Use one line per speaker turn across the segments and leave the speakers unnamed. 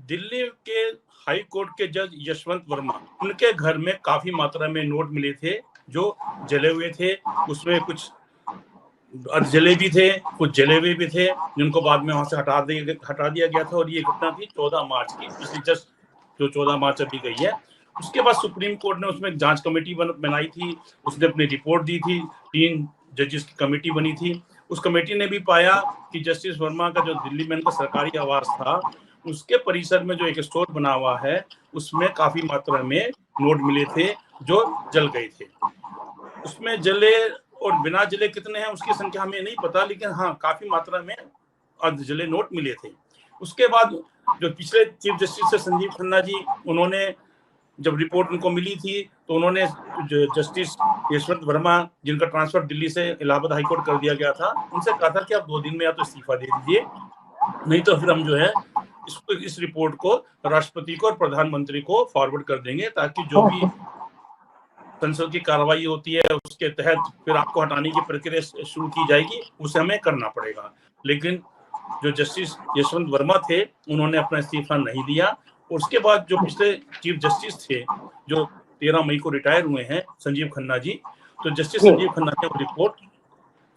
दिल्ली के high court के जज यशवंत वर्मा, उनके घर में काफी मात्रा में नोट मिले थे जो जले हुए थे। उसमें कुछ जले भी थे, कुछ जले हुए भी थे, जिनको बाद में वहां से हटा दिया गया था। और ये घटना थी 14 मार्च की, पिछली जस्ट जो 14 मार्च अभी गई है। उसके बाद सुप्रीम कोर्ट ने उसमें एक जांच कमेटी बनाई थी, उसने अपनी रिपोर्ट दी थी, 3 जजेस की कमेटी बनी थी। उस कमेटी ने भी पाया कि जस्टिस वर्मा का जो दिल्ली में उनका सरकारी आवास था, उसके परिसर में जो एक स्टोर बना हुआ है, उसमें काफी मात्रा में नोट मिले थे जो जल गए थे। उसमें जले और बिना जले कितने हैं उसकी संख्या हमें नहीं पता, लेकिन हाँ काफी मात्रा में अर्धजले नोट मिले थे। उसके बाद जो पिछले चीफ जस्टिस से संजीव खन्ना जी, उन्होंने जब रिपोर्ट उनको मिली थी तो उन्होंने जस्टिस यशवंत वर्मा, जिनका ट्रांसफर दिल्ली से इलाहाबाद हाईकोर्ट कर दिया गया था, उनसे कहा था कि आप 2 दिन में या तो इस्तीफा दे दीजिए, नहीं तो फिर हम जो है इस रिपोर्ट को राष्ट्रपति को और प्रधानमंत्री को फॉरवर्ड कर देंगे, ताकि जो भी संसद की कार्रवाई होती है उसके तहत फिर आपको हटाने की प्रक्रिया शुरू की जाएगी, उसे हमें करना पड़ेगा। लेकिन जो जस्टिस यशवंत वर्मा थे, उन्होंने अपना इस्तीफा नहीं दिया। उसके बाद जो पिछले चीफ जस्टिस थे, जो 13 मई को रिटायर हुए हैं, संजीव खन्ना जी, तो जस्टिस संजीव खन्ना ने वो रिपोर्ट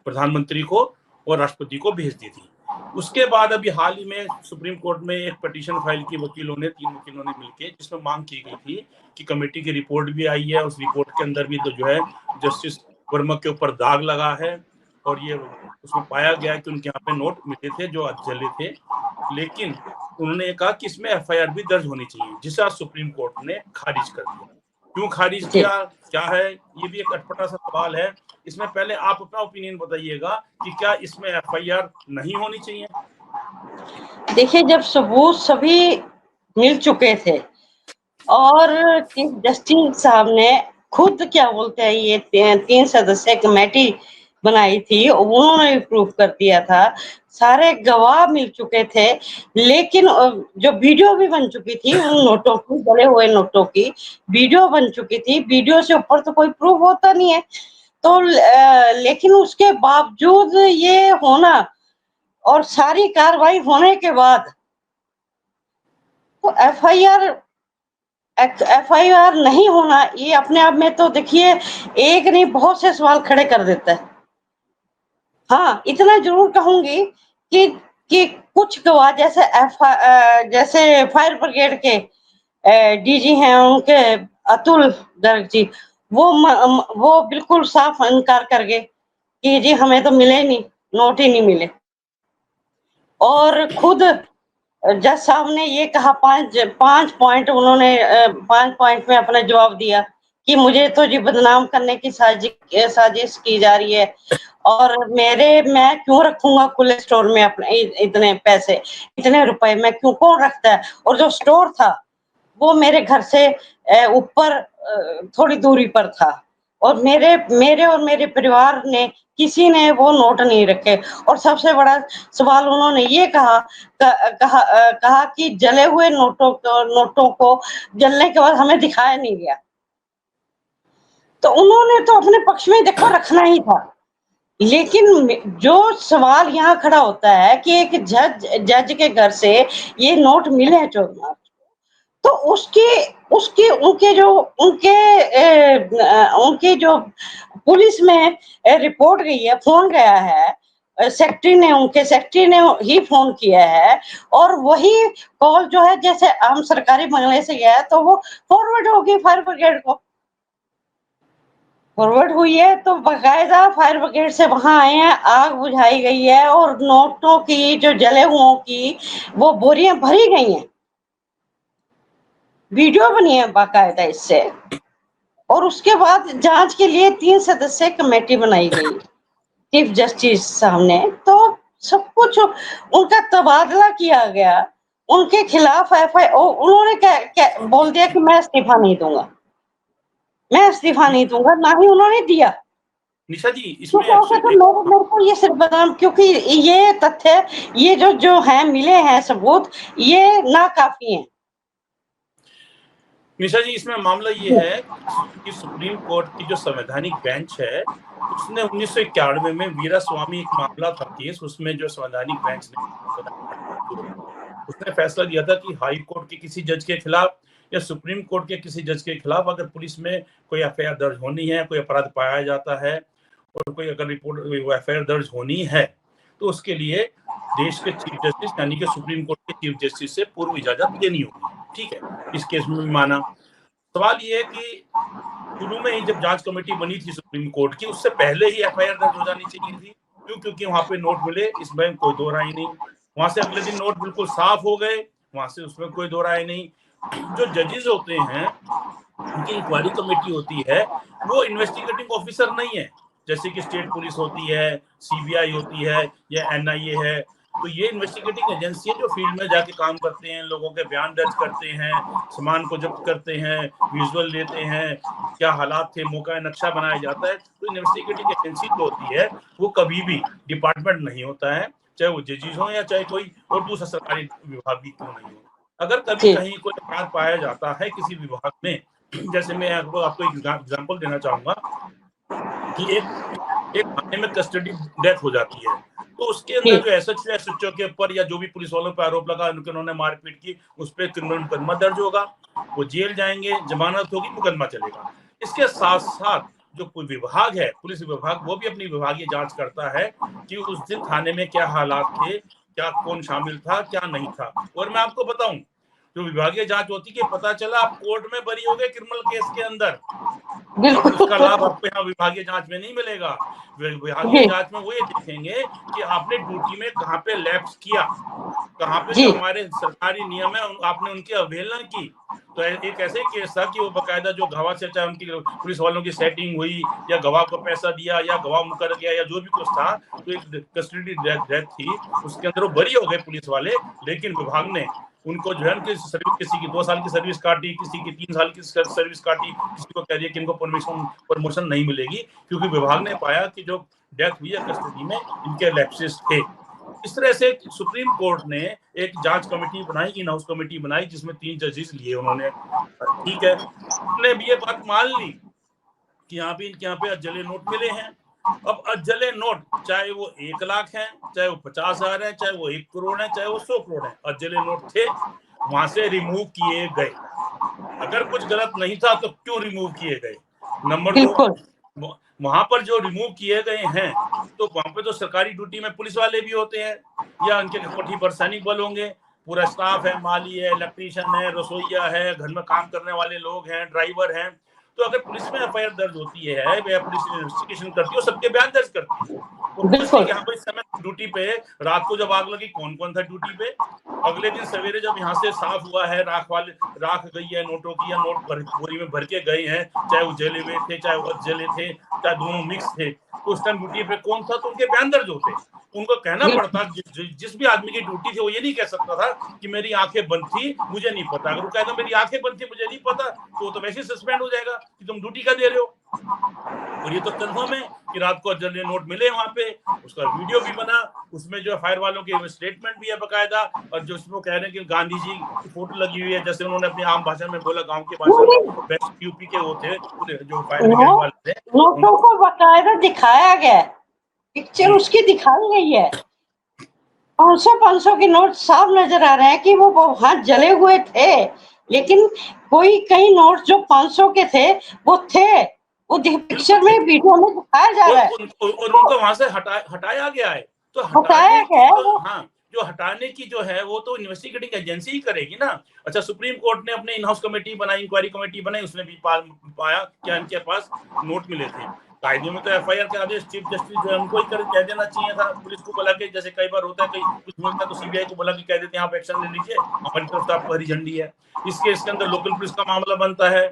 प्रधानमंत्री को और राष्ट्रपति को भेज दी थी। उसके बाद अभी हाल ही में सुप्रीम कोर्ट में एक पिटीशन फाइल की वकीलों ने, 3 वकीलों ने मिलकर, जिसमें मांग की गई थी कि कमेटी की रिपोर्ट भी आई है, उस रिपोर्ट के अंदर भी तो जो है जस्टिस वर्मा के ऊपर दाग लगा है, और ये उसमें पाया गया कि उनके यहाँ पे नोट मिले थे जो जले थे। लेकिन उन्होंने कहा कि इसमें एफआईआर भी दर्ज होनी चाहिए, जिसे आज सुप्रीम कोर्ट ने खारिज कर दिया। क्यों खारिज किया, क्या है, ये भी एक अटपटा सा सवाल है। इसमें पहले आप अपना ओपिनियन बताइएगा कि क्या इसमें एफआईआर नहीं होनी चाहिए।
देखिए, जब सबूत सभी मिल चुके थे और चीफ जस्टिस साहब ने खुद क्या बोलते हैं, ये 3 सदस्य कमेटी बनाई थी, उन्होंने भी प्रूफ कर दिया था, सारे गवाह मिल चुके थे, लेकिन जो वीडियो भी बन चुकी थी उन नोटों की, जले हुए नोटों की वीडियो बन चुकी थी, वीडियो से ऊपर तो कोई प्रूफ होता नहीं है। तो लेकिन उसके बावजूद ये होना और सारी कार्रवाई होने के बाद तो एफआईआर नहीं होना, ये अपने आप में तो देखिए एक नहीं बहुत से सवाल खड़े कर देता है। हाँ, इतना जरूर कहूंगी कि कुछ गवाह जैसे फायर ब्रिगेड के डीजी हैं, उनके अतुल गर्ग जी, वो बिल्कुल साफ इनकार कर गए कि जी हमें तो मिले नहीं, नोट ही नहीं मिले। और खुद जज साहब ने ये कहा, 5 पॉइंट उन्होंने 5 पॉइंट में अपना जवाब दिया कि मुझे तो जी बदनाम करने की साजिश की जा रही है, और मैं क्यों रखूंगा खुले स्टोर में अपने इतने पैसे, इतने रुपए मैं क्यों, कौन रखता है। और जो स्टोर था वो मेरे घर से ऊपर थोड़ी दूरी पर था, और मेरे और मेरे परिवार ने किसी ने वो नोट नहीं रखे। और सबसे बड़ा सवाल उन्होंने ये कहा कि जले हुए नोटों को जलने के बाद हमें दिखाया नहीं गया। तो उन्होंने तो अपने पक्ष में देखो रखना ही था, लेकिन जो सवाल यहाँ खड़ा होता है कि एक जज के घर से ये नोट मिले हैं 14 मार्च, तो उनके जो पुलिस में रिपोर्ट गई है, फोन गया है, उनके सेक्रेटरी ने ही फोन किया है, और वही कॉल जो है जैसे आम सरकारी बंगले से गया है तो वो फॉरवर्ड होगी फायर ब्रिगेड को, फॉरवर्ड हुई है। तो बाकायदा फायर ब्रिगेड से वहां आए हैं, आग बुझाई गई है, और नोटों की जो जले हुओं की वो बोरियां भरी गई हैं, वीडियो बनी है बाकायदा इससे। और उसके बाद जांच के लिए 3 सदस्य कमेटी बनाई गई चीफ जस्टिस साहब ने, तो सब कुछ उनका तबादला किया गया, उनके खिलाफ उन्होंने क्या बोल दिया कि मैं इस्तीफा नहीं दूंगा, ना ही उन्होंने दिया।
निशा जी, इसमें
मेरे को ये सिर्फ बदनाम, क्योंकि ये तथ्य, ये जो है मिले हैं सबूत, ये नाकाफी हैं।
निशा जी, इसमें मामला ये है कि सुप्रीम कोर्ट की जो संवैधानिक बेंच है, उसने 1991 में वीरा स्वामी एक मामला था केस, उसमें जो संवैधानिक बेंच ने उसने फैसला दिया था कि हाई कोर्ट के किसी जज के खिलाफ या सुप्रीम कोर्ट के किसी जज के खिलाफ अगर पुलिस में कोई एफआईआर दर्ज होनी है, कोई अपराध पाया जाता है और कोई अगर रिपोर्ट एफआईआर दर्ज होनी है, तो उसके लिए देश के चीफ जस्टिस यानी कि सुप्रीम कोर्ट के चीफ जस्टिस से पूर्व इजाजत लेनी होगी। ठीक है, इस केस में भी माना। सवाल ये है कि शुरू में ही जब जांच कमेटी बनी थी सुप्रीम कोर्ट की, उससे पहले ही एफआईआर दर्ज हो जानी चाहिए थी। क्यों? क्योंकि वहां पे नोट मिले, इसमें कोई दो राय नहीं। वहां से अगले दिन नोट बिल्कुल साफ हो गए, वहां से उसमें कोई दो राय नहीं। जो जजेस होते हैं, उनकी इंक्वायरी कमेटी होती है, वो इन्वेस्टिगेटिंग ऑफिसर नहीं है, जैसे कि स्टेट पुलिस होती है, सीबीआई होती है या एनआईए है। तो ये इन्वेस्टिगेटिंग एजेंसी है जो फील्ड में जाके काम करते हैं, लोगों के बयान दर्ज करते हैं, सामान को जब्त करते हैं, विजुअल लेते हैं, क्या हालात थे, मौका नक्शा बनाया जाता है। तो इन्वेस्टिगेटिंग एजेंसी जो होती है वो कभी भी डिपार्टमेंट नहीं होता है, चाहे वो जजेस हो या चाहे कोई और दूसरा सरकारी विभाग भी क्यों नहीं हो। अगर कभी कहीं कोई अपराध पाया जाता है किसी विभाग में, जैसे मैं आपको एग्जांपल देना चाहूंगा कि एक थाने में कस्टडी डेथ हो जाती है, तो उसके अंदर जो एसएचओ के ऊपर या जो भी पुलिस वालों पर आरोप लगा उन्होंने मारपीट की, उस पर क्रिमिनल मुकदमा दर्ज होगा, वो जेल जाएंगे, जमानत होगी, मुकदमा चलेगा। इसके साथ साथ जो विभाग है, पुलिस विभाग, वो भी अपनी विभागीय जांच करता है कि उस दिन थाने में क्या हालात थे, क्या कौन शामिल था, क्या नहीं था। और मैं आपको बताऊं, जो विभागीय जांच होती है, पता चला आप कोर्ट में बरी हो गए क्रिमिनल केस के अंदर, और उसका लाभ आपको यहाँ विभागीय जांच में नहीं मिलेगा। विभागीय जांच में वो ये देखेंगे कि आपने ड्यूटी में कहाँ पे लैप्स किया, कहाँ पे जो हमारे सरकारी नियम है आपने उनकी अवहेलना की। तो एक ऐसे केस था कि वो बकायदा जो गवाह से, चाहे उनकी पुलिस वालों की सेटिंग हुई या गवाह को पैसा दिया या गवाह मुकर गया या जो भी कुछ था, तो एक कस्टडी डेथ थी, उसके अंदर वो बरी हो गए पुलिस वाले, लेकिन विभाग ने उनको जो है उनकी सर्विस, किसी की 2 साल की सर्विस काटी, किसी की 3 साल की सर्विस काटी, किसी को कह दिया कि इनको प्रमोशन नहीं मिलेगी, क्योंकि विभाग ने पाया कि जो डेथ हुई है कस्टडी में, इनके लैप्सेस थे। इस तरह से सुप्रीम कोर्ट ने एक जांच कमेटी बनाई, इन हाउस कमेटी बनाई, जिसमें 3 जजेस लिए उन्होंने। ठीक है, उन्होंने भी ये बात मान ली कि इनके यहाँ पे अजले नोट मिले हैं। अब अजले नोट चाहे वो 1 लाख है, चाहे वो 50,000 है, चाहे वो 1 करोड़ है, चाहे वो 100 करोड़ है, अजले नोट थे, वहां से रिमूव किए गए। अगर कुछ गलत नहीं था तो क्यों रिमूव किए गए? नंबर 2, वहां पर जो रिमूव किए गए हैं, तो वहां पे तो सरकारी ड्यूटी में पुलिस वाले भी होते हैं या उनके कोठी पर सैनिक बल होंगे, पूरा स्टाफ है, माली है, इलेक्ट्रीशियन है, रसोईया है, घर में काम करने वाले लोग हैं, ड्राइवर हैं। तो अगर पुलिस में एफआईआर दर्ज होती है या पुलिस इन्वेस्टिगेशन करती है, सबके बयान दर्ज करती है। यहाँ पर इस समय ड्यूटी पे, रात को जब आग लगी, कौन कौन था ड्यूटी पे? अगले दिन सवेरे जब यहाँ से साफ हुआ है, राख गई है नोटों की, या नोट बोरी में भर के गए हैं, चाहे वो जले हुए थे, चाहे वो जले थे, चाहे दोनों मिक्स थे, तो उस टाइम ड्यूटी पे कौन था, तो उनके बयान दर्ज होते। उनको कहना पड़ता, जिस भी आदमी की ड्यूटी थी, वो ये नहीं कह सकता था कि मेरी आंखें बंद थी, मुझे नहीं पता। अगर वो कहता मेरी आंखें बंद थी, मुझे नहीं पता, तो वो तो वैसे सस्पेंड हो जाएगा कि तुम ड्यूटी का दे रहे हो। और ये तो कंफर्म है कि रात को जले नोट मिले वहां पे, उसका वीडियो भी बना, उसमें जो फायर वालों के स्टेटमेंट भी है बकायदा, और जो उसमें कह रहे हैं कि गांधी जी की फोटो लगी हुई है, जैसे उन्होंने अपनी आम भाषा में बोला, गांव की भाषा में, बेस्ट यूपी के वो थे जो फायर ब्रिगेड वाले थे,
नोटों को बकायदा दिखाया गया, पिक्चर उसकी दिखाई गई है। 500 के नोट साफ नजर आ रहे हैं कि वो हाथ जले हुए थे, लेकिन कोई कई नोट जो 500 के थे वो थे, वो पिक्चर में, वीडियो में दिखाया जा रहा है,
और उनको वहां से हटाया गया है। तो
हटाया गया है,
हाँ, जो हटाने की जो है वो तो इन्वेस्टिगेटिंग एजेंसी ही करेगी ना। अच्छा, सुप्रीम कोर्ट ने अपने इन हाउस कमेटी बनाई, इंक्वायरी कमेटी बनाई, उसने भी पाया क्या इनके पास नोट मिले थे। कायदे में तो एफआईआर के आदेश चीफ जस्टिस जो है उनको ही कह देना चाहिए था, पुलिस को बुला के, जैसे कई बार होता है, कहीं कुछ मिलता है तो सीबीआई को बुला के कह देते हैं आप एक्शन ले लीजिए, हमारी तरफ से आपको हरी झंडी है। इस केस के अंदर लोकल पुलिस का मामला बनता है,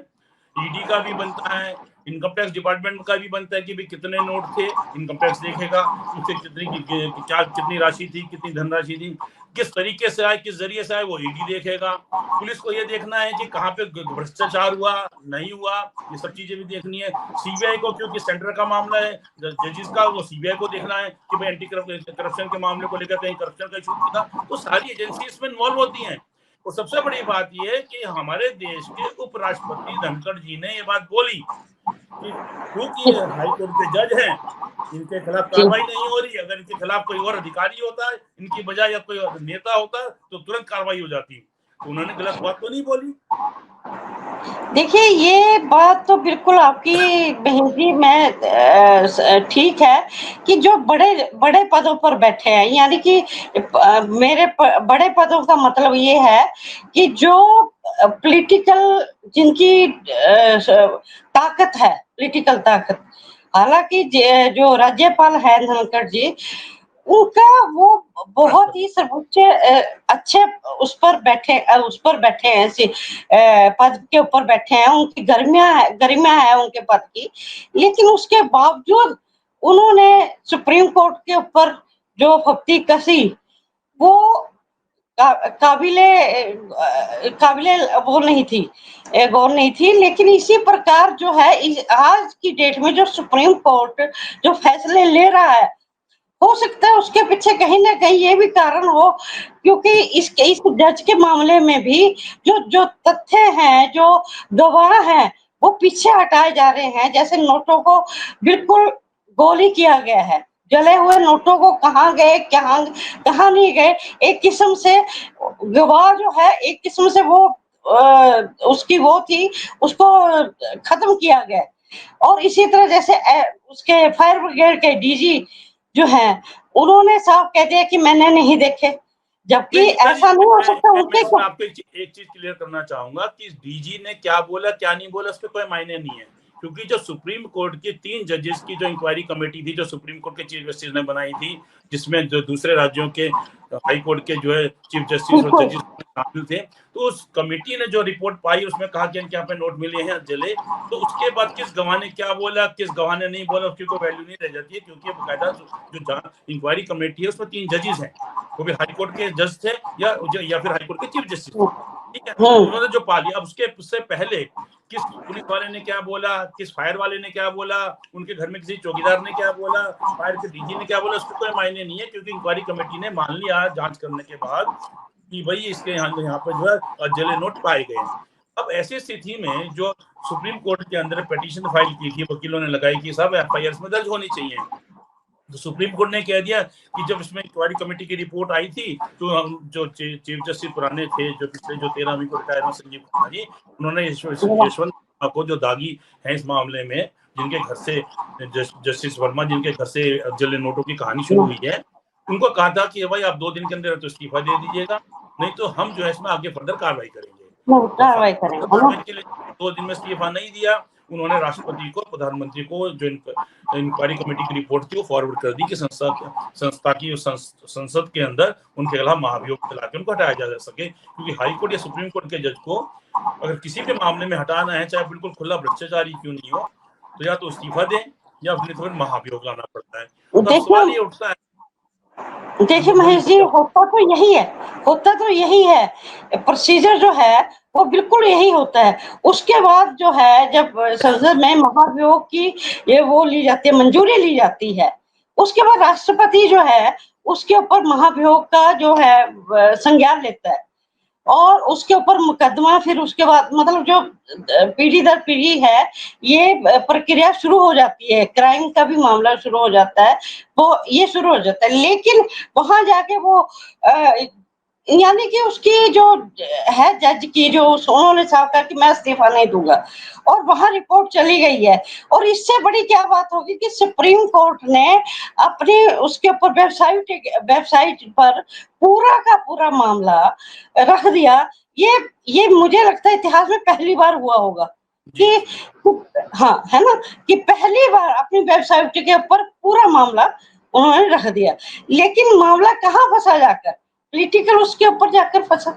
ईडी का भी बनता है, इनकम टैक्स डिपार्टमेंट का भी बनता है कि भाई कितने नोट थे, इनकम टैक्स देखेगा, उससे कितनी राशि थी, कितनी धनराशि थी, किस तरीके से आए, किस जरिए से आए, वो ईडी देखेगा। पुलिस को ये देखना है कि कहाँ पे भ्रष्टाचार हुआ, नहीं हुआ, ये सब चीजें भी देखनी है। सीबीआई को, क्योंकि सेंटर का मामला है जजेस का, वो सीबीआई को देखना है कि भाई एंटी करप्शन के मामले को लेकर कहीं करप्शन का इशू था, तो सारी एजेंसी इसमें इन्वॉल्व होती हैं। और सबसे बड़ी बात यह है कि हमारे देश के उपराष्ट्रपति धनखड़ जी ने ये बात बोली कि क्योंकि हाई कोर्ट के जज हैं, इनके खिलाफ
जी
कार्रवाई नहीं हो रही। अगर इनके खिलाफ कोई और अधिकारी होता है इनकी बजाय, या कोई और नेता होता तो तुरंत कार्रवाई हो जाती। तो उन्होंने गलत बात तो नहीं बोली।
देखिए, ये बात तो बिल्कुल आपकी बहन जी, मैं ठीक है कि जो बड़े बड़े पदों पर बैठे हैं, यानी कि मेरे बड़े पदों का मतलब ये है कि जो पॉलिटिकल, जिनकी ताकत है, पॉलिटिकल ताकत। हालांकि जो राज्यपाल है धनखड़ जी, उनका वो बहुत ही सर्वोच्च अच्छे उस पर बैठे हैं, ऐसे पद के ऊपर बैठे हैं, उनकी गरिमा है उनके पद की। लेकिन उसके बावजूद उन्होंने सुप्रीम कोर्ट के ऊपर जो फप्ती कसी, वो काबिले काबिले वो नहीं थी, गौर नहीं थी। लेकिन इसी प्रकार जो है, आज की डेट में जो सुप्रीम कोर्ट जो फैसले ले रहा है, हो सकता है उसके पीछे कहीं ना कहीं ये भी कारण हो, क्योंकि इस जज के मामले में भी जो जो तथ्य हैं, जो गवाह हैं, वो पीछे हटाए जा रहे हैं। जैसे नोटों को बिल्कुल गोली किया गया है, जले हुए नोटों को कहाँ गए, कहाँ नहीं गए, एक किस्म से गवाह जो है, एक किस्म से वो उसकी वो थी, उसको खत्म किया गया। और इसी तरह जैसे उसके फायर ब्रिगेड के डीजी जो है, उन्होंने साफ कह दिया कि मैंने नहीं देखे, जबकि
नहीं सर,
ऐसा नहीं हो सकता
मैं
उनके
इसमें आपको एक चीज क्लियर करना चाहूंगा कि डीजी ने क्या बोला क्या नहीं बोला, उसके कोई मायने नहीं है। क्योंकि जो सुप्रीम कोर्ट के 3 जजेस की जो इंक्वायरी कमेटी थी, जो सुप्रीम कोर्ट के चीफ जस्टिस ने बनाई थी, जिसमें जो दूसरे राज्यों के हाई कोर्ट के जो है चीफ जस्टिस और जजेस शामिल थे, तो उस कमेटी ने जो रिपोर्ट पाई, उसमें कहा कि इनके यहाँ पे नोट मिले हैं जले। तो उसके बाद किस गवाह ने क्या बोला, किस गवाह ने नहीं बोला, उसकी कोई वैल्यू नहीं रह जाती है। क्योंकि बकायदा जो इंक्वायरी कमेटी है, उसमें 3 जजेस हैं, वो भी हाई कोर्ट के जज थे या फिर हाई कोर्ट के चीफ जस्टिस थे। ठीक है, तो उन्होंने जो पा लिया, अब उससे पहले किस पुलिस वाले ने क्या बोला, किस फायर वाले ने क्या बोला, उनके घर में किसी चौकीदार ने क्या बोला, फायर के डीजी ने क्या बोला, उसको कोई मायने नहीं है। क्योंकि इंक्वायरी कमेटी ने मान लिया जांच करने के बाद कि भाई इसके यहाँ पे जो है जले नोट पाए गए। अब ऐसी स्थिति में जो सुप्रीम कोर्ट के अंदर पिटीशन फाइल की थी, वकीलों ने लगाई कि सब एफआईआर में दर्ज होनी चाहिए। तो सुप्रीम कोर्ट ने कह दिया कि जब इसमें इंक्वायरी कमेटी की रिपोर्ट आई थी, तो हम जो चीफ जस्टिस पुराने थे, जो पिछले जो 13वीं को रिटायर हुए संजीव खन्ना जी, उन्होंने यशवंत को जो दागी है इस मामले में, जिनके घर से जस्टिस वर्मा, जिनके घर से जले नोटों की कहानी शुरू हुई है, उनको कहा था कि भाई आप 2 दिन के अंदर तो इस्तीफा दे दीजिएगा, नहीं तो हम जो है इसमें आगे फर्दर कार्रवाई करेंगे।
कार्रवाई करेंगे।
कार्रवाई के लिए 2 दिन में इस्तीफा नहीं दिया। उन्होंने राष्ट्रपति को, प्रधानमंत्री को जो इंक्वायरी कमेटी की रिपोर्ट थी वो फॉरवर्ड कर दी कि संस्था की संसद के अंदर उनके खिलाफ महाभियोग चला के उनको हटाया जा सके। क्योंकि हाई कोर्ट या सुप्रीम कोर्ट के जज को अगर किसी भी मामले में हटाना है, चाहे बिल्कुल खुला भ्रष्टाचारी क्यों नहीं हो, तो या तो इस्तीफा दें या फिर महाभियोग लाना पड़ता है। तो सवाल ये उठता है,
देखिए महेश जी, होता तो यही है, प्रोसीजर जो है वो बिल्कुल यही होता है। उसके बाद जो है, जब संसद में महाभियोग की ये वो ली जाती है, मंजूरी ली जाती है, उसके बाद राष्ट्रपति जो है उसके ऊपर महाभियोग का जो है संज्ञान लेता है, और उसके ऊपर मुकदमा, फिर उसके बाद मतलब जो पीढ़ी दर पीढ़ी है, ये प्रक्रिया शुरू हो जाती है, क्राइम का भी मामला शुरू हो जाता है, वो ये शुरू हो जाता है। लेकिन वहां जाके वो यानी कि उसकी जो है जज की, जो उन्होंने साफ कहा कि मैं इस्तीफा नहीं दूंगा, और वहां रिपोर्ट चली गई है। और इससे बड़ी क्या बात होगी कि सुप्रीम कोर्ट ने अपने उसके ऊपर वेबसाइट पर पूरा का पूरा मामला रख दिया। ये मुझे लगता है इतिहास में पहली बार हुआ होगा कि, हाँ है ना, कि पहली बार अपनी वेबसाइट के ऊपर पूरा मामला उन्होंने रख दिया। लेकिन मामला कहाँ फंसा जाकर, पॉलिटिकल उसके ऊपर जाकर फंसा।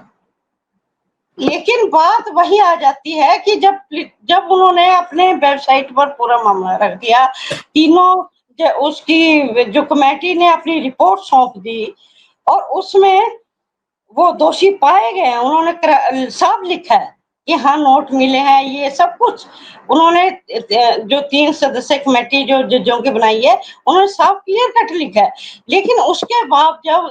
लेकिन बात वही आ जाती है कि जब उन्होंने अपने वेबसाइट पर पूरा मामला रख दिया, तीनों उसकी जो कमेटी ने अपनी रिपोर्ट सौंप दी, और उसमें वो दोषी पाए गए, उन्होंने साफ लिखा है कि हाँ नोट मिले हैं, ये सब कुछ उन्होंने, जो 3 सदस्य कमेटी जो जजों की बनाई है, उन्होंने साफ क्लियर कट लिखा है। लेकिन उसके बाद जब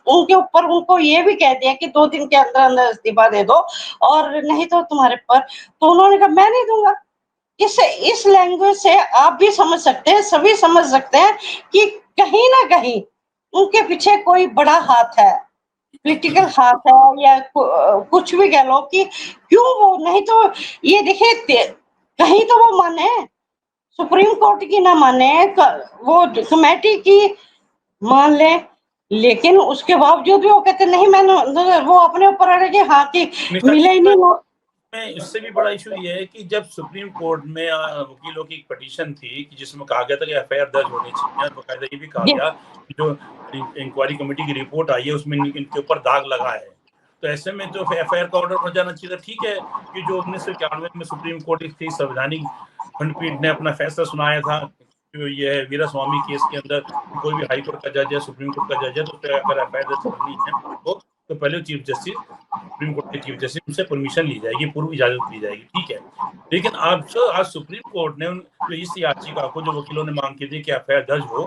उनके ऊपर उनको ये भी कह दिया कि 2 दिन के अंदर अंदर इस्तीफा दे दो, और नहीं तो तुम्हारे पर, तो उन्होंने कहा मैं नहीं दूंगा इस लैंग्वेज से आप भी समझ सकते हैं, सभी समझ सकते हैं कि कहीं ना कहीं उनके पीछे कोई बड़ा हाथ है, पॉलिटिकल हाथ है, या कुछ भी कह लो कि क्यों वो नहीं तो ये देखिए कहीं तो वो माने, सुप्रीम कोर्ट की ना माने, वो कमेटी की मान ले, लेकिन उसके बावजूद भी वो कहते नहीं, मैंने वो अपने ऊपर आ रहे कि हाँ कि मिले ही नहीं वो।
में इससे भी बड़ा इशू ये है कि जब सुप्रीम कोर्ट में वकीलों की एक पिटीशन थी कि जिसमें कहा गया था कि एफआईआर दर्ज होनी चाहिए, और बाकायदा ये भी कहा गया कि जो इंक्वायरी कमेटी की रिपोर्ट आई है उसमें इनके ऊपर दाग लगा है, तो ऐसे में तो एफआईआर का ऑर्डर हो जाना चाहिए। ठीक है कि जो 1991 में सुप्रीम कोर्ट की संवैधानिक खंडपीठ ने अपना फैसला सुनाया था, जो ये वीरास्वामी केस के अंदर कोई भी हाई कोर्ट का जज है, सुप्रीम कोर्ट का जज है, तो अगर एफआईआर दर्ज करनी है तो पहले चीफ जस्टिस, सुप्रीम कोर्ट के चीफ जस्टिस, उनसे परमिशन ली जाएगी, पूर्व इजाजत ली जाएगी, ठीक है। लेकिन आज सुप्रीम कोर्ट ने जो इस याचिका को जो वकीलों ने मांग की थी कि एफआईआर दर्ज हो,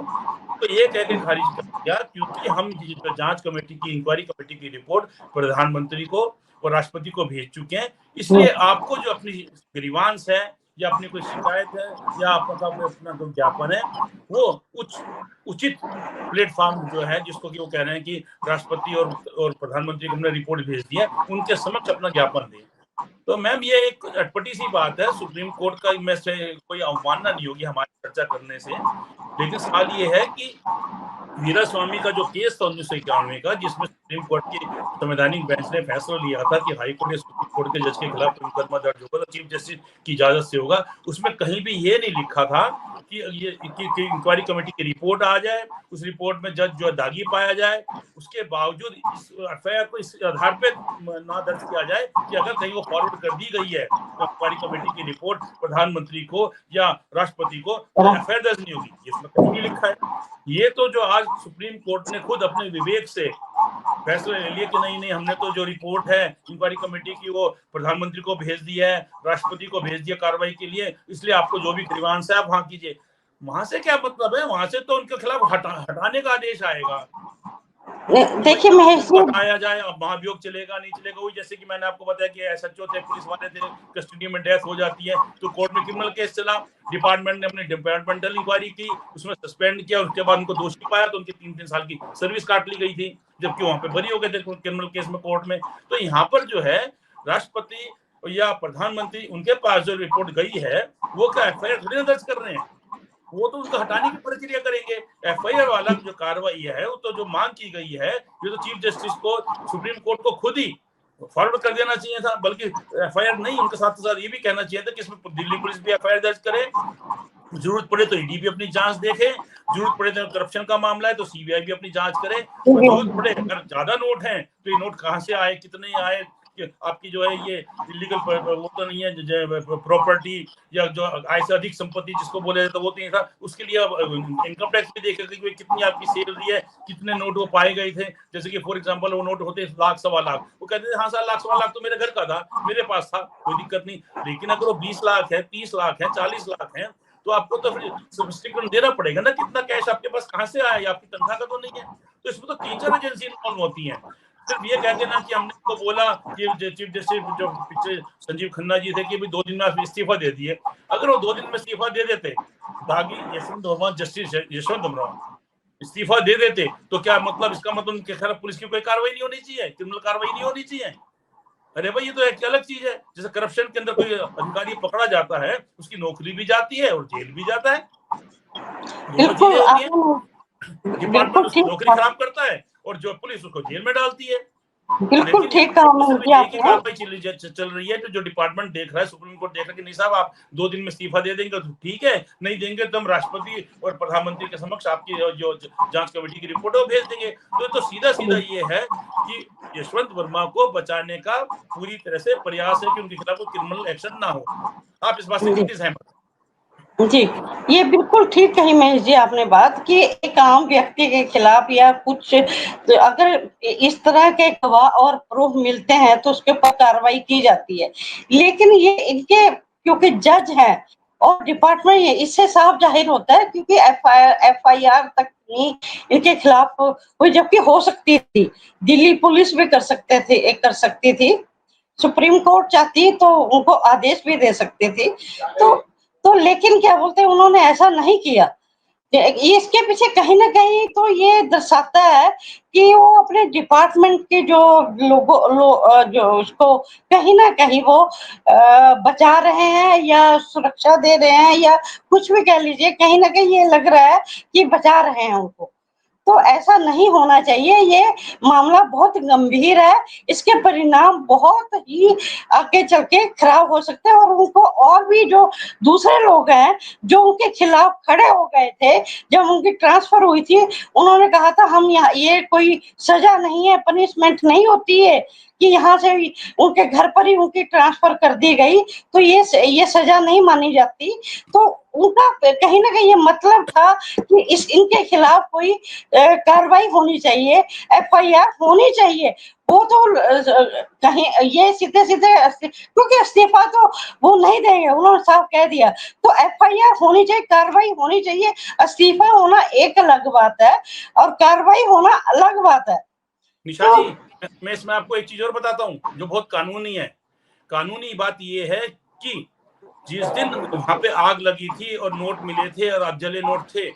तो ये कह के खारिज कर दिया क्योंकि हम जांच कमेटी की, इंक्वायरी कमेटी की रिपोर्ट प्रधानमंत्री को और राष्ट्रपति को भेज चुके हैं, इसलिए आपको जो अपनी ग्रीवांस है या अपनी कोई शिकायत है या अपना जो ज्ञापन है वो उचित प्लेटफॉर्म जो है, जिसको कि वो कह रहे हैं कि राष्ट्रपति और प्रधानमंत्री को हमने रिपोर्ट भेज दी है, उनके समक्ष अपना ज्ञापन दें। तो मैम ये एक अटपटी सी बात है, सुप्रीम कोर्ट का में से कोई अवमानना नहीं होगी हमारी चर्चा करने से, लेकिन सवाल ये है कि वीरास्वामी का जो केस था 1991 का, जिसमें सुप्रीम कोर्ट की संवैधानिक बेंच ने फैसला लिया था कि हाई कोर्ट या सुप्रीम कोर्ट के जज के खिलाफ मुकदमा दर्ज होगा तो चीफ जस्टिस की इजाजत से होगा, उसमें कहीं भी ये नहीं लिखा था कि ये इंक्वायरी कमेटी की रिपोर्ट आ जाए, उस रिपोर्ट में जज जो दागी पाया जाए, उसके बावजूद इस एफआईआर को इस आधार पे ना दर्ज किया जाए कि अगर कहीं वो फॉरवर्ड कर दी गई है तो इंक्वायरी कमेटी की रिपोर्ट प्रधानमंत्री को या राष्ट्रपति को, तो एफआईआर दर्ज नहीं होगी, इसमें कहीं नहीं लिखा है। ये तो जो आज सुप्रीम कोर्ट ने खुद अपने विवेक से फैसला ले लिया कि नहीं हमने तो जो रिपोर्ट है इंक्वायरी कमेटी की वो प्रधानमंत्री को भेज दिया है, राष्ट्रपति को भेज दिया कार्रवाई के लिए, इसलिए आपको जो भी ग्रीवांस है आप वहां कीजिए। वहां से क्या मतलब है, वहां से तो उनके खिलाफ हटाने का आदेश आएगा।
देखिए महेश जी,
हटाया जाए, अब महाभियोग चलेगा नहीं चलेगा, वही जैसे कि मैंने आपको बताया कि एसएचओ थे, पुलिस वाले थे, कस्टडी में डेथ हो जाती है तो कोर्ट में क्रिमिनल केस चला, डिपार्टमेंट ने अपनी डिपार्टमेंटल इंक्वायरी की, उसमें सस्पेंड किया, उसके बाद उनको दोषी पाया तो उनकी 3-3 साल की सर्विस काट ली गई थी, जबकि वहां पे बरी हो गए थे क्रिमिनल केस में कोर्ट में। तो यहाँ पर जो है राष्ट्रपति या प्रधानमंत्री, उनके पास जो रिपोर्ट गई है वो क्या एफआईआर थोड़ी दर्ज कर रहे हैं, वो तो उसको हटाने की प्रक्रिया करेंगे। एफआईआर वाला जो कार्रवाई है वो तो जो मांग की गई है, ये तो चीफ जस्टिस को, सुप्रीम कोर्ट को खुद ही फॉरवर्ड कर देना चाहिए था, बल्कि एफआईआर नहीं, उनके साथ साथ ये भी कहना चाहिए था कि इसमें दिल्ली पुलिस भी एफआईआर दर्ज करे, जरूरत पड़े तो ईडी भी अपनी जांच देखे, जरूरत पड़े तो करप्शन का मामला है तो सीबीआई भी अपनी जांच करे, जरूरत पड़े अगर ज्यादा नोट हैं तो ये नोट कहां से आए, कितने आए, आपकी जो है ये इलीगल वो तो नहीं है, प्रॉपर्टी या जो आय से अधिक संपत्ति जिसको बोले जाता वो तो नहीं था, उसके लिए इनकम टैक्स भी देखेगा कि कितनी आपकी सैलरी है, कितने नोट वो पाए गए थे। जैसे कि फॉर एग्जांपल वो नोट होते 1,00,000-1,15,00,000, वो कहते थे हाँ सर 1,00,000-1,15,00,000 तो मेरे घर का था, मेरे पास था, कोई दिक्कत नहीं। लेकिन अगर वो 20 लाख है, 30 लाख है, 40 लाख है, तो आपको तो फिर स्टेटमेंट देना पड़ेगा ना, कितना कैश आपके पास कहां से आया, आपकी तनख्वाह का तो नहीं है। तो इसमें तो 3-4 एजेंसी इन्वॉल्व होती हैं। सिर्फ ये कहते ना कि हमने तो बोला कि चीफ जस्टिस जो पिछले संजीव खन्ना जी थे कि भी 2 दिन में इस्तीफा दे दिए, अगर वो 2 दिन में इस्तीफा दे देते, दागी यशवंत वर्मा, जस्टिस यशवंत वर्मा इस्तीफा दे देते, तो क्या मतलब, इसका मतलब उनके खिलाफ पुलिस की कोई कार्रवाई नहीं होनी चाहिए, क्रिमिनल कार्रवाई नहीं होनी चाहिए? अरे भाई ये तो एक अलग चीज है। जैसे करप्शन के अंदर कोई अधिकारी पकड़ा जाता है, उसकी नौकरी भी जाती है और जेल भी जाता है, डिपार्टमेंट उसकी नौकरी खराब करता है और जो पुलिस उसको जेल में डालती है।
बिल्कुल ठीक कहा
कार्रवाई चल रही है, तो जो डिपार्टमेंट देख रहा है, सुप्रीम कोर्ट देख रहा है कि नहीं साहब आप 2 दिन में इस्तीफा दे देंगे तो ठीक है, नहीं देंगे तो हम राष्ट्रपति और प्रधानमंत्री के समक्ष आपकी जो जांच कमेटी की रिपोर्ट है भेज देंगे। तो सीधा ये है कि यशवंत वर्मा को बचाने का पूरी तरह से प्रयास है कि उनके खिलाफ कोई क्रिमिनल एक्शन ना हो। आप इस बात से कितनी सहमत?
जी, ये बिल्कुल ठीक कही महेश जी आपने बात कि एक आम व्यक्ति के खिलाफ या कुछ, तो अगर इस तरह के गवाह और प्रूफ मिलते हैं तो उसके ऊपर कार्रवाई की जाती है। लेकिन ये इनके क्योंकि जज हैं और डिपार्टमेंट है, इससे साफ जाहिर होता है क्योंकि एफआईआर तक नहीं इनके खिलाफ कोई, जबकि हो सकती थी, दिल्ली पुलिस भी कर सकती थी, सुप्रीम कोर्ट चाहती तो उनको आदेश भी दे सकती थी। तो तो लेकिन क्या बोलते हैं, उन्होंने ऐसा नहीं किया। ये इसके पीछे कहीं न कहीं तो ये दर्शाता है कि वो अपने डिपार्टमेंट के जो जो उसको कहीं न कहीं वो बचा रहे हैं या सुरक्षा दे रहे हैं या कुछ भी कह लीजिए, कहीं न कहीं ये लग रहा है कि बचा रहे हैं उनको। तो ऐसा नहीं होना चाहिए, ये मामला बहुत गंभीर है, इसके परिणाम बहुत ही आगे चल के खराब हो सकते हैं और उनको और भी जो दूसरे लोग हैं, जो उनके खिलाफ खड़े हो गए थे, जब उनकी ट्रांसफर हुई थी, उन्होंने कहा था हम यहाँ, ये कोई सजा नहीं है, पनिशमेंट नहीं होती है कि यहाँ से उनके घर पर ही उनकी ट्रांसफर कर दी गई, तो ये सजा नहीं मानी जाती। तो उनका कहीं न कहीं ये मतलब था कि इनके खिलाफ कोई कार्रवाई होनी चाहिए, एफआईआर होनी चाहिए। वो तो कहीं ये सीधे-सीधे क्योंकि इस्तीफा तो वो नहीं देंगे, उन्होंने साफ कह दिया। तो एफआईआर होनी चाहिए, कार्रवाई होनी चाहिए। इस्तीफा होना एक अलग बात है और कार्रवाई होना अलग बात है।
निशा
तो
जी, मैं इसमें आपको एक चीज और बताता हूँ जो बहुत कानूनी है। कानूनी बात ये है कि जिस दिन वहां पे आग लगी थी और नोट मिले थे और जले नोट थे,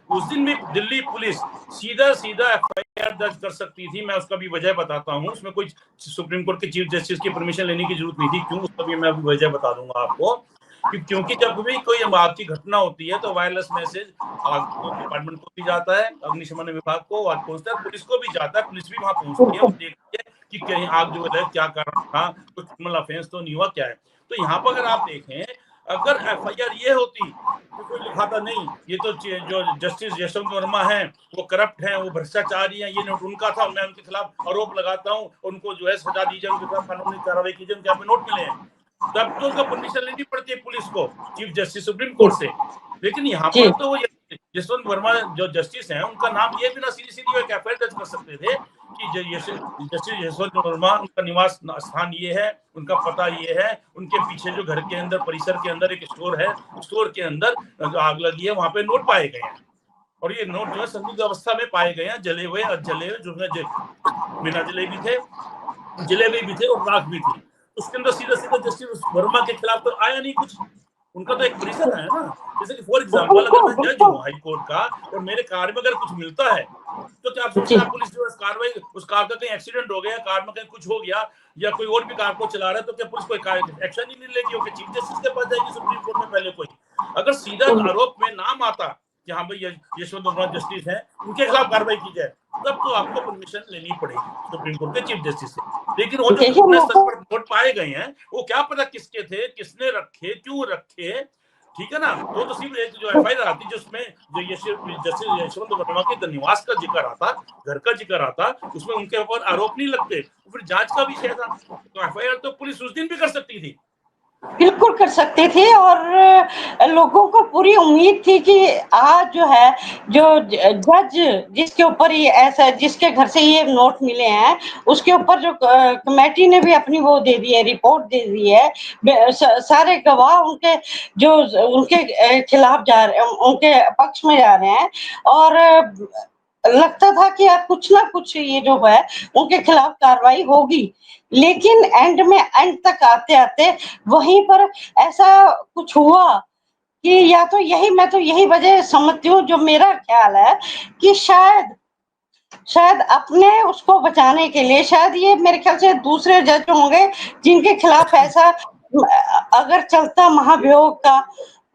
उस दिन भी दिल्ली पुलिस सीधा सीधा एफआईआर दर्ज कर सकती थी। मैं उसका भी वजह बताता हूँ। उसमें कोई सुप्रीम कोर्ट के चीफ जस्टिस की परमिशन लेने की जरूरत नहीं थी। क्यों, उसका भी मैं अभी वजह बता दूंगा आपको। क्योंकि जब भी कोई आग की घटना होती है तो वायरलेस मैसेज आग डिपार्टमेंट को भी जाता है, अग्निशमन विभाग को आग पहुंचता है, पुलिस को भी जाता है, पुलिस भी वहां पहुंचती है, वो देखती है कि कहीं आग जो है क्या कारण था, कोई क्रिमिनल ऑफेंस तो नहीं हुआ, क्या है। तो यहाँ पर अगर आप देखें, अगर एफआईआर ये होती कि कोई लिखाता नहीं, ये तो जो जस्टिस यशवंत वर्मा है वो करप्ट है, वो भ्रष्टाचारी है, ये नोट उनका था, मैं उनके खिलाफ आरोप लगाता हूँ, उनको जो है सजा दी जाए, उनके खिलाफ कानूनी कार्रवाई की जाए, उनके यहाँ पे नोट मिले हैं, तब तो उनको परमिशन लेनी पड़ती है पुलिस को, चीफ जस्टिस सुप्रीम कोर्ट से। लेकिन यहाँ
जी,
पर तो वो यशवंत वर्मा जो जस्टिस हैं, उनका नाम ये बिना सीधी सीधी एक एफआईआर दर्ज कर सकते थे कि जस्टिस यशवंत वर्मा, उनका निवास स्थान ये है, उनका पता ये है, उनके पीछे जो घर के अंदर परिसर के अंदर एक स्टोर है, स्टोर के अंदर जो आग लगी है वहां पे नोट पाए गए हैं और ये नोट जो है संदिग्ध अवस्था में पाए गए हैं, जले हुए जो बिना जले भी थे, जलेबी भी थे और राख भी थी। उसके अंदर सीधा सीधा जस्टिस वर्मा के खिलाफ तो आया नहीं कुछ। उनका तो एक परिसर है ना। जैसे कि फॉर एग्जांपल अगर
बिल्कुल,
मैं जज
बिल्कुल।
हूँ हाई कोर्ट का और मेरे कार में अगर कुछ मिलता है तो क्या आप सोचते
जी,
हैं पुलिस जो कार्रवाई, उस कार का कहीं एक्सीडेंट हो गया, कार में कहीं कुछ हो गया या कोई और भी कार को चला रहा है, तो क्या पुलिस कोई एक्शन ही नहीं लेगी? ओके, चीफ जस्टिस के पास जाएगी सुप्रीम कोर्ट में पहले कोई। अगर सीधा आरोप में नाम आता कि हाँ भाई यशवंत वर्मा जस्टिस हैं, उनके खिलाफ कार्रवाई की जाए, तब तो आपको परमिशन लेनी पड़ेगी सुप्रीम कोर्ट के चीफ जस्टिस से। लेकिन वो जो
देखिए
घटनास्थल
मुझे
पर नोट पाए गए हैं, वो क्या पता किसके थे, किसने रखे, क्यों रखे, ठीक है ना। वो तो सिर्फ एक जो एफआईआर आती जिसमें जो जस्टिस यशवंत वर्मा के निवास का जिक्र आता, घर का जिक्र आता, उसमें उनके ऊपर आरोप नहीं लगते, फिर जांच का विषय था। तो एफआईआर तो पुलिस उस दिन भी कर सकती थी।
बिल्कुल कर सकते थे और लोगों को पूरी उम्मीद थी कि आज जो है, जो जज जिसके ऊपर ये ऐसा, जिसके घर से ये नोट मिले हैं, उसके ऊपर जो कमेटी ने भी अपनी वो दे दी है, रिपोर्ट दे दी है, सारे गवाह उनके जो उनके खिलाफ जा रहे हैं, उनके पक्ष में जा रहे हैं और लगता था कि अब कुछ ना कुछ ये जो है उनके खिलाफ कार्रवाई होगी। लेकिन एंड तक आते आते वहीं पर ऐसा कुछ हुआ कि या तो यही, मैं तो यही वजह समझती हूँ, जो मेरा ख्याल है कि शायद अपने उसको बचाने के लिए, शायद ये मेरे ख्याल से दूसरे जज होंगे जिनके खिलाफ ऐसा अगर चलता महाभियोग का,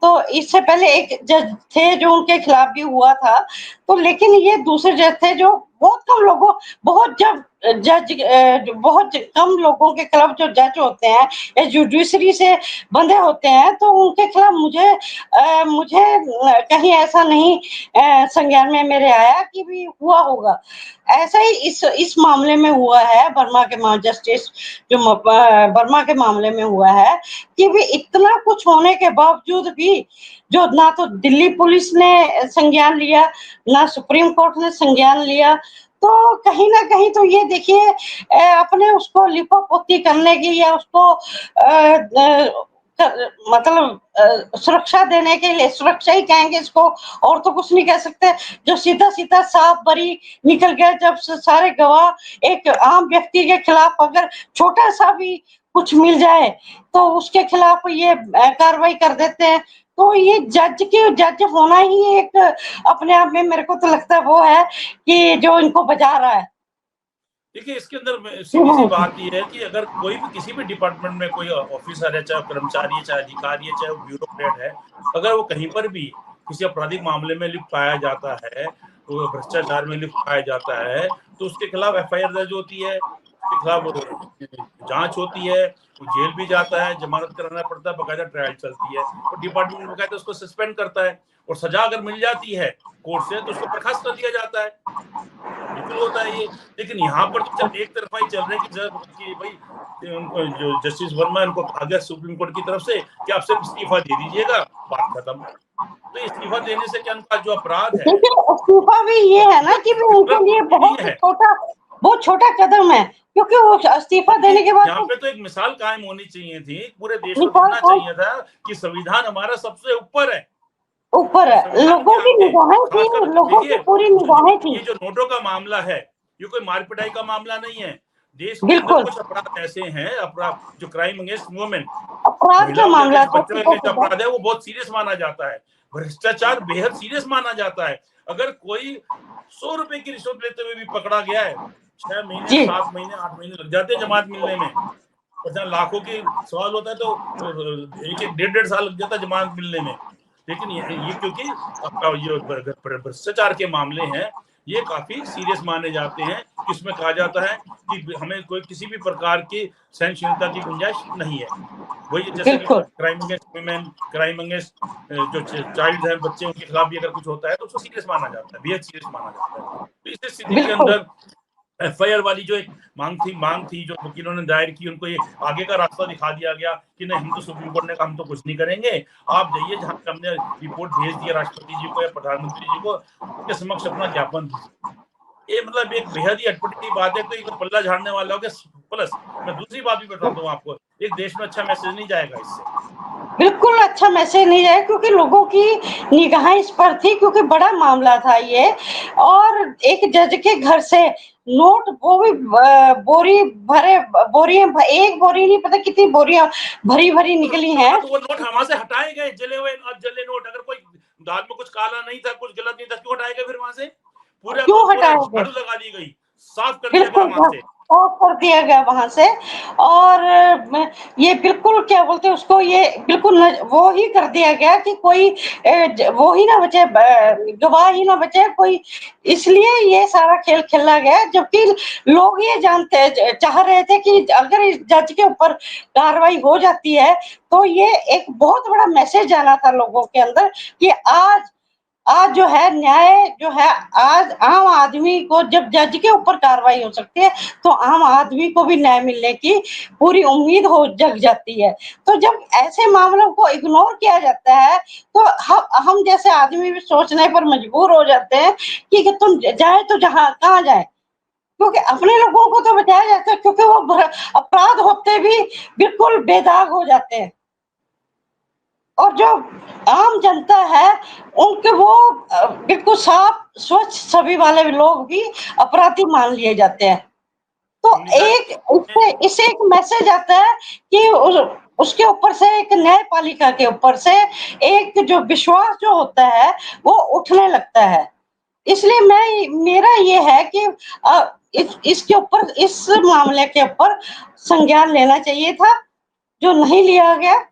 तो इससे पहले एक जज थे जो उनके खिलाफ भी हुआ था। तो लेकिन ये दूसरे जज थे जो बहुत कम लोगों, बहुत जब जज बहुत कम लोगों के खिलाफ जो जज होते हैं या जुडिशरी से बंधे होते हैं, तो उनके खिलाफ मुझे कहीं ऐसा नहीं संज्ञान में मेरे आया कि भी हुआ होगा। ऐसा ही इस मामले में हुआ है, जस्टिस जो वर्मा के मामले में हुआ है कि भी इतना कुछ होने के बावजूद भी जो ना तो दिल्ली पुलिस ने संज्ञान लिया, ना सुप्रीम कोर्ट ने संज्ञान लिया, तो कहीं ना कहीं तो ये देखिए अपने उसको लिपापोती करने की या उसको मतलब सुरक्षा देने के लिए, सुरक्षा ही कहेंगे इसको और तो कुछ नहीं कह सकते, जो सीधा सीधा साफ बरी निकल गया। जब सारे गवाह एक आम व्यक्ति के खिलाफ अगर छोटा सा भी कुछ मिल जाए तो उसके खिलाफ ये कार्रवाई कर देते हैं, तो ये जज होना ही एक अपने आप में, मेरे को तो लगता है वो है कि जो इनको बजा रहा है।
देखिए, इसके अंदर सीधी सी बात ये है कि अगर कोई भी किसी भी डिपार्टमेंट में कोई ऑफिसर है, चाहे कर्मचारी है, चाहे अधिकारी है, चाहे ब्यूरोक्रेट है, अगर वो कहीं पर भी किसी आपराधिक मामले में लिप्त पाया जाता है, तो भ्रष्टाचार में लिप्त पाया जाता है, तो उसके खिलाफ एफआईआर दर्ज होती है, उसके खिलाफ जांच होती है, वो जेल भी जाता है, जमानत कराना पड़ता है, बकायदा ट्रायल चलती है, और डिपार्टमेंट बकायदा उसको सस्पेंड करता है, और सजा अगर मिल जाती है कोर्ट से तो उसको बर्खास्त कर दिया जाता है। बिल्कुल होता है ये। लेकिन यहाँ पर तो एक तरफा ही चल रहा है कि भाई उनको जो जस्टिस वर्मा, इनको कहा गया सुप्रीम कोर्ट की तरफ से कि आप सिर्फ इस्तीफा दे दीजिएगा, बात खत्म। तो इस्तीफा देने से क्या उनका जो अपराध है,
इस्तीफा भी ये है ना कि उनके लिए बहुत छोटा कदम है, क्योंकि वो इस्तीफा देने के बाद
यहाँ पे तो एक मिसाल कायम होनी चाहिए थी, पूरे देश को दिखना चाहिए था कि संविधान हमारा सबसे ऊपर है,
लोगों की निगाहें थी, लोगों की पूरी निगाहें थी।
ये जो नोटों का मामला है, ये कोई मारपिटाई का मामला नहीं है। देश के अंदर कुछ अपराध ऐसे हैं, अपराध जो क्राइम अगेंस्ट वुमेन,
अपराध का मामला,
बच्चों के अपराध है, वो बहुत सीरियस माना जाता है। भ्रष्टाचार बेहद सीरियस माना जाता है। अगर कोई 100 रुपए की रिश्वत लेते हुए भी पकड़ा गया है, 6 महीने 7 महीने 8 महीने लग जाते हैं जमानत मिलने में, और जहाँ लाखों की सवाल होता है तो 1-1.5 साल लग जाता है जमानत मिलने में। लेकिन ये क्योंकि भ्रष्टाचार के मामले हैं, ये काफी सीरियस माने जाते हैं। इसमें कहा जाता है कि हमें कोई किसी भी प्रकार की सहनशीलता की गुंजाइश नहीं है। वही जैसे कि crime against women, crime against जो चाइल्ड है, बच्चे, उनके खिलाफ भी अगर कुछ होता है तो उसको सीरियस माना जाता है, बेहद सीरियस माना जाता है। तो इस स्थिति के अंदर एफआईआर वाली जो एक मांग थी जो वकीलों ने दायर की, उनको ये आगे का रास्ता दिखा दिया गया कि नहीं, हम तो सुप्रीम कोर्ट ने कहा हम तो कुछ नहीं करेंगे, आप जाइए जहां हमने रिपोर्ट भेज दिया राष्ट्रपति जी को या प्रधानमंत्री जी को, उनके समक्ष अपना ज्ञापन दीजिए। ये मतलब एक बेहद ही अटपटी की बात है। तो एक पल्ला झाड़ने वाला हो गया। प्लस मैं दूसरी बात भी बता दूं आपको, एक देश में अच्छा मैसेज नहीं जाएगा इससे,
बिल्कुल अच्छा मैसेज नहीं जाएगा, क्योंकि लोगों की निगाहें इस पर थी, क्योंकि बड़ा मामला था ये। और एक जज के घर से नोट, वो भी एक बोरी नहीं पता कितनी बोरियां भरी भरी निकली हैं।
तो वो नोट हमारे से हटाए गए, जले हुए जले नोट। अगर कोई दाल में कुछ काला नहीं था, कुछ गलत नहीं था, क्यों हटाए गए फिर वहां से? पूरे झाड़ू लगा दी गई, साफ कर दिया गया वहां से,
ऑफ कर दिया गया वहां से। और ये बिल्कुल क्या बोलते हैं उसको, ये बिल्कुल वो ही कर दिया गया कि कोई वो ही ना बचे, गवाह ही ना बचे कोई। इसलिए ये सारा खेल खेला गया, जबकि लोग ये चाह रहे थे कि अगर इस जज के ऊपर कार्रवाई हो जाती है तो ये एक बहुत बड़ा मैसेज जाना था लोगों के अंदर कि आज जो है न्याय जो है, आज आम आदमी को, जब जज के ऊपर कार्रवाई हो सकती है तो आम आदमी को भी न्याय मिलने की पूरी उम्मीद जग जाती है। तो जब ऐसे मामलों को इग्नोर किया जाता है तो हम जैसे आदमी भी सोचने पर मजबूर हो जाते हैं कि तुम जाए तो कहाँ जाए, क्योंकि अपने लोगों को तो बचाया जाता है, क्योंकि वो अपराध होते भी बिल्कुल बेदाग हो जाते हैं, और जो आम जनता है उनके वो बिल्कुल साफ स्वच्छ छवि वाले लोग भी अपराधी मान लिए जाते हैं। तो इससे एक मैसेज आता है कि उसके ऊपर से, एक न्यायपालिका के ऊपर से एक जो विश्वास जो होता है वो उठने लगता है। इसलिए मेरा ये है कि इसके ऊपर, इस मामले के ऊपर संज्ञान लेना चाहिए था, जो नहीं लिया गया।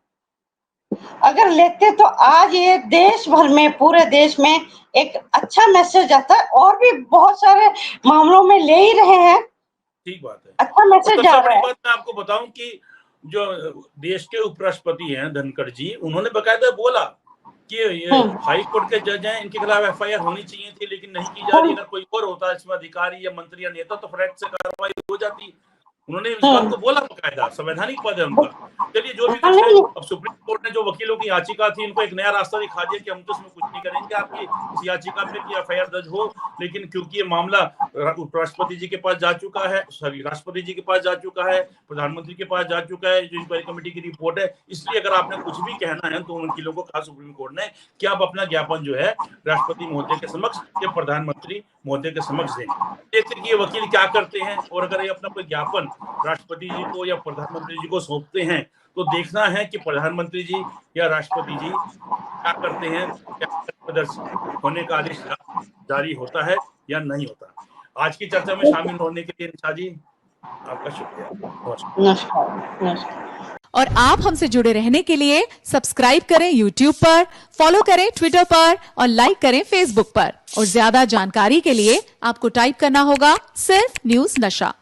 अगर लेते तो आज ये देश भर में, पूरे देश में एक अच्छा मैसेज आता है, और भी बहुत सारे मामलों में ले ही रहे हैं।
ठीक बात है,
अच्छा मैसेज जा रहा है।
बात मैं आपको बताऊं कि जो देश के उपराष्ट्रपति हैं धनखड़ जी, उन्होंने बकायदा बोला कि ये हाई कोर्ट के जज हैं, इनके खिलाफ एफआईआर होनी चाहिए थी लेकिन नहीं की जा रही। अगर कोई और होता इसमें अधिकारी या मंत्री या नेता तो फटाक से कार्रवाई हो जाती। उन्होंने इस बात को बोला बकायदा, संवैधानिक पद है उनका। चलिए जो भी कुछ है, अब सुप्रीम कोर्ट ने जो वकीलों की याचिका थी, इनको एक नया रास्ता दिखा दिया कि हम तो इसमें कुछ नहीं करेंगे आपकी इस याचिका पे कि एफआईआर दर्ज हो। लेकिन क्योंकि ये मामला उपराष्ट्रपति जी के पास जा चुका है, सॉरी राष्ट्रपति जी के पास जा चुका है, प्रधानमंत्री के पास जा चुका है, जो इंक्वायरी कमेटी की रिपोर्ट है, इसलिए अगर आपने कुछ भी कहना है तो उन वकीलों को कहा सुप्रीम कोर्ट ने कि आप अपना ज्ञापन जो है राष्ट्रपति महोदय के समक्ष या प्रधानमंत्री महोदय के समक्ष दें। देखते कि ये वकील क्या करते हैं, और अगर ये अपना कोई ज्ञापन राष्ट्रपति जी को या प्रधानमंत्री जी को सौंपते हैं तो देखना है कि प्रधानमंत्री जी या राष्ट्रपति जी क्या करते हैं, क्या प्रदर्शन होने का आदेश जारी होता है या नहीं होता। आज की चर्चा में शामिल होने के लिए निशा जी आपका शुक्रिया।
नमस्कार। नमस्कार।
और आप हमसे जुड़े रहने के लिए सब्सक्राइब करें YouTube पर, फॉलो करें Twitter पर और लाइक करें Facebook पर। और ज्यादा जानकारी के लिए आपको टाइप करना होगा सिर्फ न्यूज़ नशा।